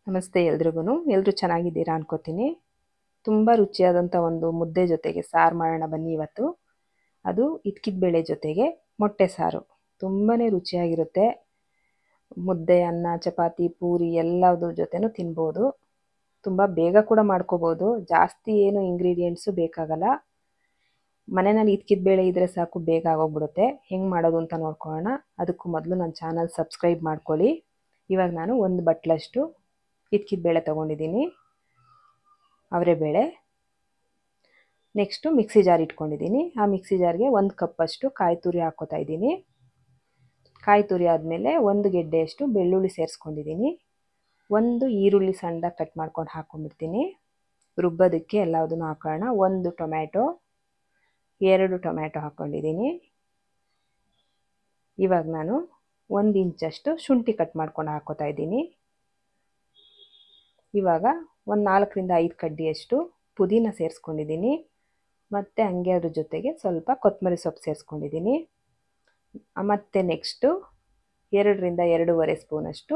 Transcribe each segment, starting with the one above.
ನಮಸ್ತೆ ಎಲ್ರಿಗೂ. ಎಲ್ಲರೂ ಚೆನ್ನಾಗಿದ್ದೀರಾ ಅನ್ಕೋತೀನಿ. ತುಂಬ ರುಚಿಯಾದಂಥ ಒಂದು ಮುದ್ದೆ ಜೊತೆಗೆ ಸಾರು ಮಾಡೋಣ ಬನ್ನಿ ಇವತ್ತು. ಅದು ಇದ್ಕಿದ ಬೇಳೆ ಜೊತೆಗೆ ಮೊಟ್ಟೆ ಸಾರು. ತುಂಬಾ ರುಚಿಯಾಗಿರುತ್ತೆ. ಮುದ್ದೆ, ಅನ್ನ, ಚಪಾತಿ, ಪೂರಿ ಎಲ್ಲದ್ರ ಜೊತೆನೂ ತಿನ್ಬೋದು. ತುಂಬ ಬೇಗ ಕೂಡ ಮಾಡ್ಕೋಬೋದು. ಜಾಸ್ತಿ ಏನು ಇಂಗ್ರೀಡಿಯೆಂಟ್ಸು ಬೇಕಾಗಲ್ಲ. ಮನೆಯಲ್ಲಿ ಇದ್ಕಿದ ಬೇಳೆ ಇದ್ದರೆ ಸಾಕು, ಬೇಗ ಆಗೋಗ್ಬಿಡುತ್ತೆ. ಹೆಂಗೆ ಮಾಡೋದು ಅಂತ ನೋಡ್ಕೊಳ್ಳೋಣ. ಅದಕ್ಕೂ ಮೊದಲು ನನ್ನ ಚಾನಲ್ ಸಬ್ಸ್ಕ್ರೈಬ್ ಮಾಡ್ಕೊಳ್ಳಿ. ಇವಾಗ ನಾನು ಒಂದು ಬಟ್ಲಷ್ಟು ಇದ್ಕಿದ ಬೇಳೆ ತೊಗೊಂಡಿದ್ದೀನಿ, ಅವರೆಬೇಳೆ. ನೆಕ್ಸ್ಟು ಮಿಕ್ಸಿ ಜಾರ್ ಇಟ್ಕೊಂಡಿದ್ದೀನಿ. ಆ ಮಿಕ್ಸಿ ಜಾರ್ಗೆ 1 ಕಪ್ಪಷ್ಟು ಕಾಯಿ ತುರಿ ಹಾಕ್ಕೋತಾ ಇದ್ದೀನಿ. ಕಾಯಿ ತುರಿ ಆದಮೇಲೆ 1 ಗೆಡ್ಡೆಯಷ್ಟು ಬೆಳ್ಳುಳ್ಳಿ ಸೇರಿಸ್ಕೊಂಡಿದ್ದೀನಿ. 1 ಈರುಳ್ಳಿ ಸಣ್ಣದಾಗಿ ಕಟ್ ಮಾಡ್ಕೊಂಡು ಹಾಕ್ಕೊಂಡ್ಬಿಡ್ತೀನಿ. ರುಬ್ಬೋದಕ್ಕೆ ಎಲ್ಲದನ್ನು ಹಾಕೋಣ. 1 ಟೊಮ್ಯಾಟೊ, 2 ಟೊಮ್ಯಾಟೊ ಹಾಕ್ಕೊಂಡಿದ್ದೀನಿ. ಇವಾಗ ನಾನು 1 ಇಂಚಷ್ಟು ಶುಂಠಿ ಕಟ್ ಮಾಡ್ಕೊಂಡು ಹಾಕ್ಕೋತಾ ಇದ್ದೀನಿ. ಇವಾಗ ಒಂದು 4ರಿಂದ 5 ಕಡ್ಡಿಯಷ್ಟು ಪುದೀನ ಸೇರಿಸ್ಕೊಂಡಿದ್ದೀನಿ. ಮತ್ತು ಹಂಗೆ ಅದ್ರ ಜೊತೆಗೆ ಸ್ವಲ್ಪ ಕೊತ್ತಂಬರಿ ಸೊಪ್ಪು ಸೇರಿಸ್ಕೊಂಡಿದ್ದೀನಿ. ಮತ್ತು ನೆಕ್ಸ್ಟು 2ರಿಂದ 2.5 ಸ್ಪೂನಷ್ಟು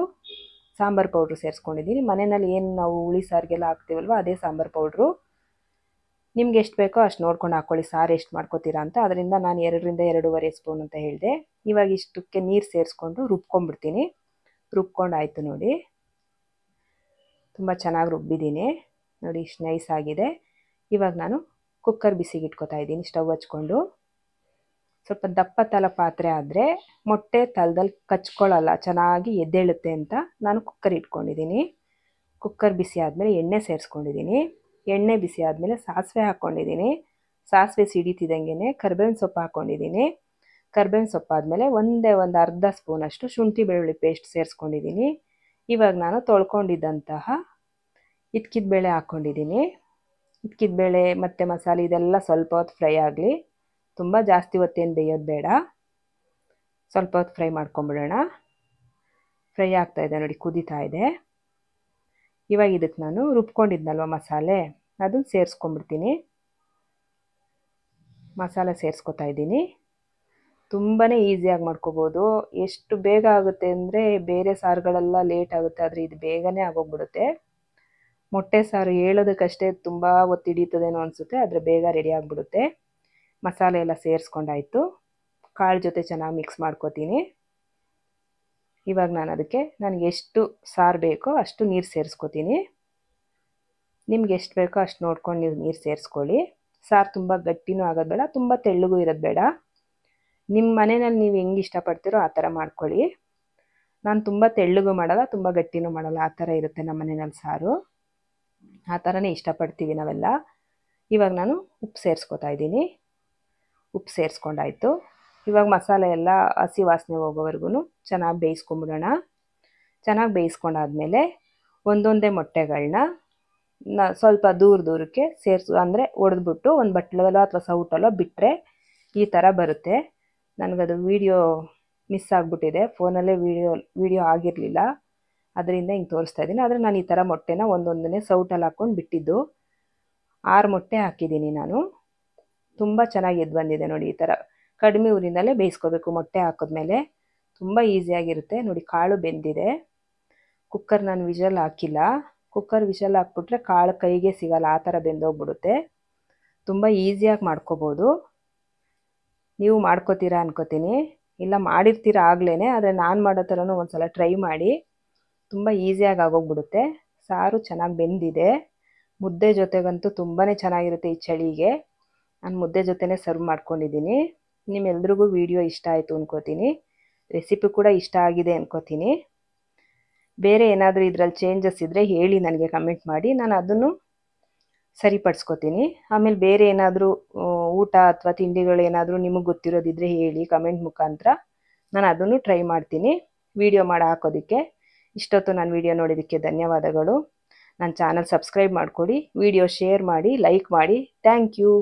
ಸಾಂಬಾರು ಪೌಡ್ರು ಸೇರಿಸ್ಕೊಂಡಿದ್ದೀನಿ. ಮನೆಯಲ್ಲಿ ಏನು ನಾವು ಹುಳಿ ಸಾರಿಗೆಲ್ಲ ಹಾಕ್ತೀವಲ್ವ, ಅದೇ ಸಾಂಬಾರು ಪೌಡ್ರು. ನಿಮ್ಗೆ ಎಷ್ಟು ಬೇಕೋ ಅಷ್ಟು ನೋಡ್ಕೊಂಡು ಹಾಕ್ಕೊಳ್ಳಿ, ಸಾರು ಎಷ್ಟು ಮಾಡ್ಕೋತೀರಾ ಅಂತ. ಅದರಿಂದ ನಾನು 2ರಿಂದ 2.5 ಸ್ಪೂನ್ ಅಂತ ಹೇಳಿದೆ. ಇವಾಗ ಇಷ್ಟಕ್ಕೆ ನೀರು ಸೇರಿಸ್ಕೊಂಡು ರುಬ್ಕೊಂಡ್ಬಿಡ್ತೀನಿ. ರುಬ್ಕೊಂಡಾಯಿತು ನೋಡಿ. ತುಂಬ ಚೆನ್ನಾಗಿ ರುಬ್ಬಿದ್ದೀನಿ ನೋಡಿ, ಇಷ್ಟು ನೈಸ್ ಆಗಿದೆ. ಇವಾಗ ನಾನು ಕುಕ್ಕರ್ ಬಿಸಿಗೆ ಇಟ್ಕೊತಾ ಇದ್ದೀನಿ, ಸ್ಟವ್ ಹಚ್ಕೊಂಡು. ಸ್ವಲ್ಪ ದಪ್ಪ ತಲ ಪಾತ್ರೆ ಆದರೆ ಮೊಟ್ಟೆ ತಲದಲ್ಲಿ ಕಚ್ಕೊಳ್ಳಲ್ಲ, ಚೆನ್ನಾಗಿ ಎದ್ದೇಳುತ್ತೆ ಅಂತ ನಾನು ಕುಕ್ಕರ್ ಇಟ್ಕೊಂಡಿದ್ದೀನಿ. ಕುಕ್ಕರ್ ಬಿಸಿ ಆದಮೇಲೆ ಎಣ್ಣೆ ಸೇರಿಸ್ಕೊಂಡಿದ್ದೀನಿ. ಎಣ್ಣೆ ಬಿಸಿ ಆದಮೇಲೆ ಸಾಸಿವೆ ಹಾಕ್ಕೊಂಡಿದ್ದೀನಿ. ಸಾಸಿವೆ ಸಿಡಿತಿದ್ದಂಗೆ ಕರ್ಬೇವಿನ ಸೊಪ್ಪು ಹಾಕ್ಕೊಂಡಿದ್ದೀನಿ. ಕರ್ಬೇವಿನ ಸೊಪ್ಪು ಆದಮೇಲೆ ಒಂದು ಅರ್ಧ ಸ್ಪೂನಷ್ಟು ಶುಂಠಿ ಬೆಳ್ಳುಳ್ಳಿ ಪೇಸ್ಟ್ ಸೇರಿಸ್ಕೊಂಡಿದ್ದೀನಿ. ಇವಾಗ ನಾನು ತೊಳ್ಕೊಂಡಿದ್ದಂತಹ ಇದ್ಕಿದ ಬೇಳೆ ಹಾಕ್ಕೊಂಡಿದ್ದೀನಿ. ಇದ್ಕಿದ ಬೇಳೆ ಮತ್ತು ಮಸಾಲೆ ಇದೆಲ್ಲ ಸ್ವಲ್ಪ ಹೊತ್ತು ಫ್ರೈ ಆಗಲಿ. ತುಂಬ ಜಾಸ್ತಿ ಹೊತ್ತೇನು ಬೇಯೋದು ಬೇಡ, ಸ್ವಲ್ಪ ಹೊತ್ತು ಫ್ರೈ ಮಾಡ್ಕೊಂಬಿಡೋಣ. ಫ್ರೈ ಆಗ್ತಾಯಿದೆ ನೋಡಿ, ಕುದೀತಾ ಇದೆ. ಇವಾಗ ಇದಕ್ಕೆ ನಾನು ರುಬ್ಕೊಂಡಿದ್ನಲ್ವ ಮಸಾಲೆ, ಅದನ್ನು ಸೇರಿಸ್ಕೊಂಬಿಡ್ತೀನಿ. ಮಸಾಲೆ ಸೇರಿಸ್ಕೊತಾ ಇದ್ದೀನಿ. ತುಂಬಾ ಈಸಿಯಾಗಿ ಮಾಡ್ಕೋಬೋದು. ಎಷ್ಟು ಬೇಗ ಆಗುತ್ತೆ ಅಂದರೆ, ಬೇರೆ ಸಾರುಗಳೆಲ್ಲ ಲೇಟ್ ಆಗುತ್ತೆ, ಆದರೆ ಇದು ಬೇಗನೆ ಆಗೋಗ್ಬಿಡುತ್ತೆ. ಮೊಟ್ಟೆ ಸಾರು ಹೇಳೋದಕ್ಕಷ್ಟೇ ತುಂಬ ಹೊತ್ತು ಹಿಡಿತದೇನೋ ಅನಿಸುತ್ತೆ, ಆದರೆ ಬೇಗ ರೆಡಿ ಆಗಿಬಿಡುತ್ತೆ. ಮಸಾಲೆ ಎಲ್ಲ ಸೇರಿಸ್ಕೊಂಡಾಯಿತು. ಕಾಳು ಜೊತೆ ಚೆನ್ನಾಗಿ ಮಿಕ್ಸ್ ಮಾಡ್ಕೋತೀನಿ. ಇವಾಗ ನಾನು ಅದಕ್ಕೆ ನನಗೆ ಎಷ್ಟು ಸಾರು ಬೇಕೋ ಅಷ್ಟು ನೀರು ಸೇರಿಸ್ಕೋತೀನಿ. ನಿಮ್ಗೆ ಎಷ್ಟು ಬೇಕೋ ಅಷ್ಟು ನೋಡ್ಕೊಂಡು ನೀವು ನೀರು ಸೇರಿಸ್ಕೊಳ್ಳಿ. ಸಾರು ತುಂಬ ಗಟ್ಟಿನೂ ಆಗೋದು ಬೇಡ, ತುಂಬ ತೆಳ್ಳಗೂ ಇರೋದು ಬೇಡ. ನಿಮ್ಮ ಮನೆಯಲ್ಲಿ ನೀವು ಹೆಂಗೆ ಇಷ್ಟಪಡ್ತೀರೋ ಆ ಥರ ಮಾಡ್ಕೊಳ್ಳಿ. ನಾನು ತುಂಬ ತೆಳ್ಳಗೂ ಮಾಡಲ್ಲ, ತುಂಬ ಗಟ್ಟಿನೂ ಮಾಡಲ್ಲ, ಆ ಥರ ಇರುತ್ತೆ ನಮ್ಮ ಮನೆಯಲ್ಲಿ ಸಾರು. ಆ ಥರನೇ ಇಷ್ಟಪಡ್ತೀವಿ ನಾವೆಲ್ಲ. ಇವಾಗ ನಾನು ಉಪ್ಪು ಸೇರಿಸ್ಕೊತಾ ಇದ್ದೀನಿ. ಉಪ್ಪು ಸೇರಿಸ್ಕೊಂಡಾಯಿತು. ಇವಾಗ ಮಸಾಲೆ ಎಲ್ಲ ಹಸಿ ವಾಸನೆ ಹೋಗೋವರೆಗೂ ಚೆನ್ನಾಗಿ ಬೇಯಿಸ್ಕೊಂಬಿಡೋಣ. ಚೆನ್ನಾಗಿ ಬೇಯಿಸ್ಕೊಂಡಾದ್ಮೇಲೆ ಒಂದೊಂದೇ ಮೊಟ್ಟೆಗಳನ್ನ ಸ್ವಲ್ಪ ದೂರಕ್ಕೆ ಅಂದರೆ ಒಡೆದ್ಬಿಟ್ಟು ಒಂದು ಬಟ್ಲಲ್ಲೋ ಅಥವಾ ಸೌಟಲ್ಲೋ ಬಿಟ್ಟರೆ ಈ ಥರ ಬರುತ್ತೆ. ನನಗದು ವೀಡಿಯೋ ಮಿಸ್ ಆಗಿಬಿಟ್ಟಿದೆ, ಫೋನಲ್ಲೇ ವೀಡಿಯೋ ಆಗಿರಲಿಲ್ಲ, ಅದರಿಂದ ಹಿಂಗೆ ತೋರಿಸ್ತಾ ಇದ್ದೀನಿ. ಆದರೆ ನಾನು ಈ ಥರ ಮೊಟ್ಟೆನ ಒಂದೊಂದನ್ನೇ ಸೌಟಲ್ಲಿ ಹಾಕ್ಕೊಂಡು ಬಿಟ್ಟಿದ್ದು. 6 ಮೊಟ್ಟೆ ಹಾಕಿದ್ದೀನಿ ನಾನು. ತುಂಬ ಚೆನ್ನಾಗಿ ಎದ್ದು ಬಂದಿದೆ ನೋಡಿ. ಈ ಥರ ಕಡಿಮೆ ಊರಿನಲ್ಲೇ ಬೇಯಿಸ್ಕೋಬೇಕು ಮೊಟ್ಟೆ ಹಾಕಿದ್ಮೇಲೆ, ತುಂಬ ಈಸಿಯಾಗಿರುತ್ತೆ ನೋಡಿ. ಕಾಳು ಬೆಂದಿದೆ. ಕುಕ್ಕರ್ ನಾನು ವಿಷಲ್ ಹಾಕಿಲ್ಲ. ಕುಕ್ಕರ್ ವಿಷಲ್ ಹಾಕ್ಬಿಟ್ರೆ ಕಾಳು ಕೈಗೆ ಸಿಗಲ್ಲ, ಆ ಥರ ಬೆಂದೋಗ್ಬಿಡುತ್ತೆ. ತುಂಬ ಈಸಿಯಾಗಿ ಮಾಡ್ಕೋಬೋದು. ನೀವು ಮಾಡ್ಕೋತೀರಾ ಅನ್ಕೋತೀನಿ, ಇಲ್ಲ ಮಾಡಿರ್ತೀರ ಆಗಲೇ. ಆದರೆ ನಾನು ಮಾಡೋ ಥರನೂ ಒಂದು ಸಲ ಟ್ರೈ ಮಾಡಿ, ತುಂಬ ಈಸಿಯಾಗಿ ಆಗೋಗ್ಬಿಡುತ್ತೆ. ಸಾರು ಚೆನ್ನಾಗಿ ಬೆಂದಿದೆ. ಮುದ್ದೆ ಜೊತೆಗಂತೂ ತುಂಬಾ ಚೆನ್ನಾಗಿರುತ್ತೆ ಈ ಚಳಿಗೆ. ನಾನು ಮುದ್ದೆ ಜೊತೆನೇ ಸರ್ವ್ ಮಾಡ್ಕೊಂಡಿದ್ದೀನಿ. ನಿಮ್ಮೆಲ್ರಿಗೂ ವಿಡಿಯೋ ಇಷ್ಟ ಆಯಿತು ಅನ್ಕೋತೀನಿ. ರೆಸಿಪಿ ಕೂಡ ಇಷ್ಟ ಆಗಿದೆ ಅನ್ಕೋತೀನಿ. ಬೇರೆ ಏನಾದರೂ ಇದರಲ್ಲಿ ಚೇಂಜಸ್ ಇದ್ದರೆ ಹೇಳಿ, ನನಗೆ ಕಮೆಂಟ್ ಮಾಡಿ, ನಾನು ಅದನ್ನು ಸರಿಪಡಿಸ್ಕೋತೀನಿ. ಆಮೇಲೆ ಬೇರೆ ಏನಾದರೂ ಊಟ ಅಥವಾ ತಿಂಡಿಗಳೇನಾದರೂ ನಿಮಗೆ ಗೊತ್ತಿರೋದಿದ್ದರೆ ಹೇಳಿ ಕಮೆಂಟ್ ಮುಖಾಂತರ, ನಾನು ಅದನ್ನು ಟ್ರೈ ಮಾಡ್ತೀನಿ ವಿಡಿಯೋ ಮಾಡಿ ಹಾಕೋದಕ್ಕೆ. ಇಷ್ಟೊತ್ತು ನಾನು ವಿಡಿಯೋ ನೋಡೋದಕ್ಕೆ ಧನ್ಯವಾದಗಳು. ನನ್ನ ಚಾನಲ್ ಸಬ್ಸ್ಕ್ರೈಬ್ ಮಾಡ್ಕೊಳ್ಳಿ, ವಿಡಿಯೋ ಶೇರ್ ಮಾಡಿ, ಲೈಕ್ ಮಾಡಿ. Thank you.